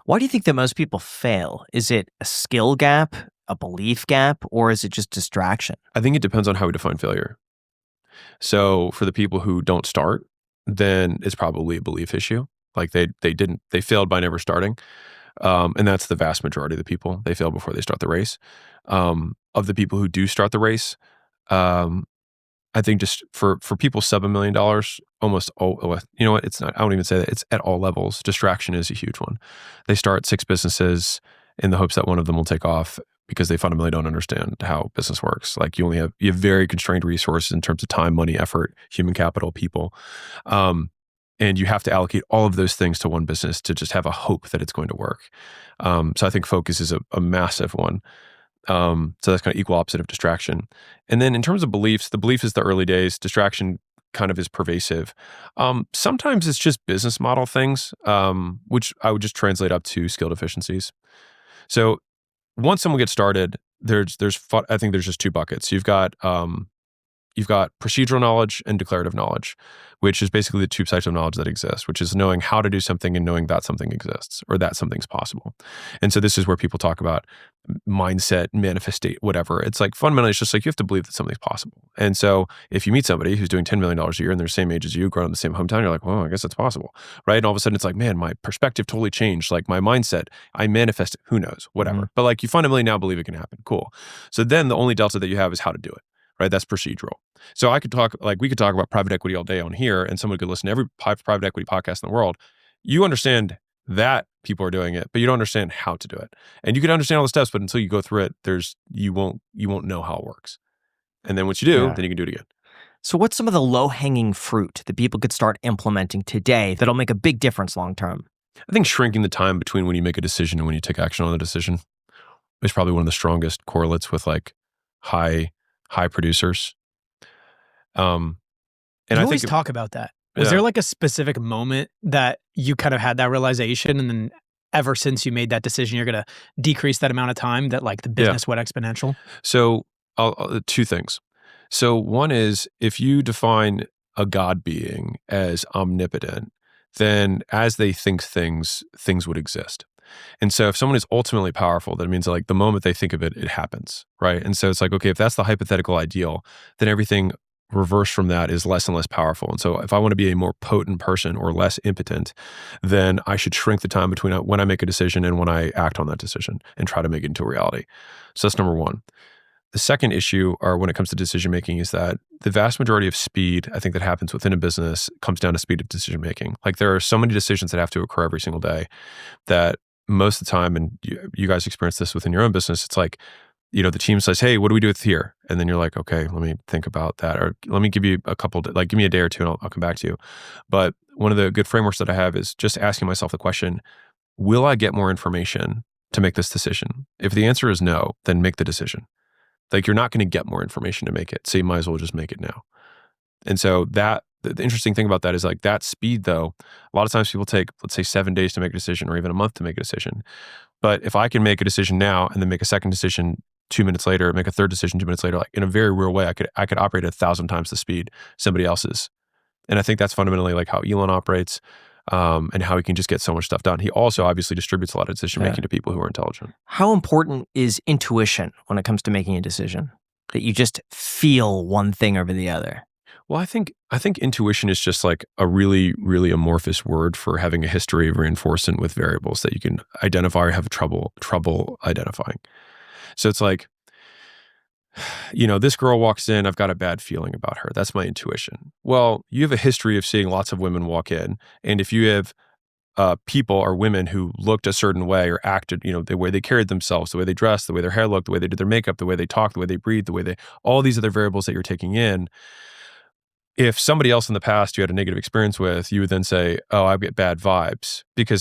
Why do you think that most people fail? Is it a skill gap, a belief gap, or is it just distraction? I think it depends on how we define failure. So for the people who don't start, then it's probably a belief issue. Like they failed by never starting. And that's the vast majority of the people. They fail before they start the race. Of the people who do start the race, um, I think just for people sub $1 million, almost all, well, you know what? It's not. I won't even say that. It's at all levels. Distraction is a huge one. They start 6 businesses in the hopes that one of them will take off because they fundamentally don't understand how business works. Like you have very constrained resources in terms of time, money, effort, human capital, people. And you have to allocate all of those things to one business to just have a hope that it's going to work. So I think focus is a massive one. So that's kind of equal opposite of distraction. And then in terms of beliefs, the belief is the early days. Distraction kind of is pervasive. Sometimes it's just business model things, which I would just translate up to skill deficiencies. So once someone gets started, I think there's just 2 buckets. You've got procedural knowledge and declarative knowledge, which is basically the 2 types of knowledge that exist, which is knowing how to do something and knowing that something exists or that something's possible. And so this is where people talk about mindset, manifestate, whatever. It's like fundamentally, it's just like you have to believe that something's possible. And so if you meet somebody who's doing $10 million a year and they're the same age as you, growing in the same hometown, you're like, well, I guess it's possible, right? And all of a sudden it's like, man, my perspective totally changed. Like my mindset, I manifest it, who knows, whatever. But like you fundamentally now believe it can happen. Cool. So then the only delta that you have is how to do it. Right, that's procedural. So we could talk about private equity all day on here, and someone could listen to every private equity podcast in the world. You understand that people are doing it, but you don't understand how to do it. And you can understand all the steps, but until you go through it, you won't know how it works. And then once you do, then you can do it again. So what's some of the low-hanging fruit that people could start implementing today that'll make a big difference long-term? I think shrinking the time between when you make a decision and when you take action on the decision is probably one of the strongest correlates with like high producers. And I always talk about that. Was there like a specific moment that you kind of had that realization, and then ever since you made that decision, you're going to decrease that amount of time that like the business went exponential? So 2 things. So one is if you define a God being as omnipotent, then as they think things would exist. And so if someone is ultimately powerful, that means like the moment they think of it, it happens, right? And so it's like, okay, if that's the hypothetical ideal, then everything reverse from that is less and less powerful. And so if I want to be a more potent person or less impotent, then I should shrink the time between when I make a decision and when I act on that decision and try to make it into a reality. So that's number 1. The second issue, or when it comes to decision making, is that the vast majority of speed, I think, that happens within a business comes down to speed of decision making. Like there are so many decisions that have to occur every single day that most of the time, and you guys experience this within your own business, it's like, you know, the team says, hey, what do we do with here? And then you're like, okay, let me think about that. Or let me give you give me a day or 2 and I'll come back to you. But one of the good frameworks that I have is just asking myself the question, will I get more information to make this decision? If the answer is no, then make the decision. Like you're not going to get more information to make it. So you might as well just make it now. And so the interesting thing about that is like that speed though, a lot of times people take, let's say 7 days to make a decision or even a month to make a decision. But if I can make a decision now and then make a second decision 2 minutes later, make a third decision 2 minutes later, like in a very real way, I could operate at 1,000 times the speed somebody else's. And I think that's fundamentally like how Elon operates, and how he can just get so much stuff done. He also obviously distributes a lot of decision making to people who are intelligent. How important is intuition when it comes to making a decision? That you just feel one thing over the other? Well, I think intuition is just like a really, really amorphous word for having a history of reinforcement with variables that you can identify or have trouble identifying. So it's like, you know, this girl walks in, I've got a bad feeling about her. That's my intuition. Well, you have a history of seeing lots of women walk in. And if you have people or women who looked a certain way or acted, you know, the way they carried themselves, the way they dressed, the way their hair looked, the way they did their makeup, the way they talked, the way they breathed, all these other variables that you're taking in, if somebody else in the past you had a negative experience with, you would then say, oh, I get bad vibes because